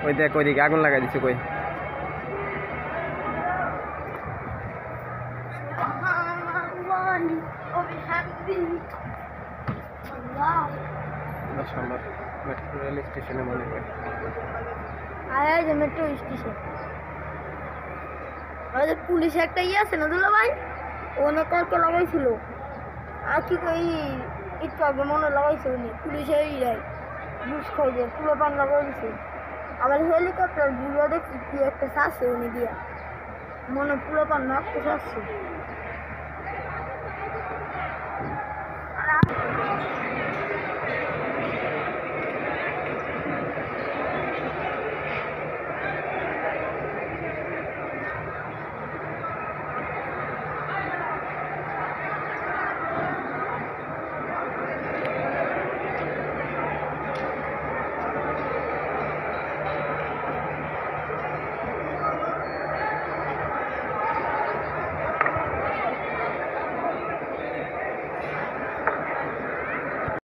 ওই দেখ ওইদিকে আগুন লাগাই দিছে কই মেট্রো রেল স্টেশনে মনে হয় মেট্রো স্টেশন আমাদের পুলিশ একটা ইয়ে আছে না দুলা ভাই ওনে কালকে লাগাইছিল আর কি কই একটু আগে মনে লাগাইছে উনি পুলিশের ইরাই বুঝ খাই যে পুরো পান লাগাইছে আবার হেলিকপ্টার ঘুরে দেখছি কি একটা শাসে উনি দিয়া মনে পুরো পান না একটু শাসছে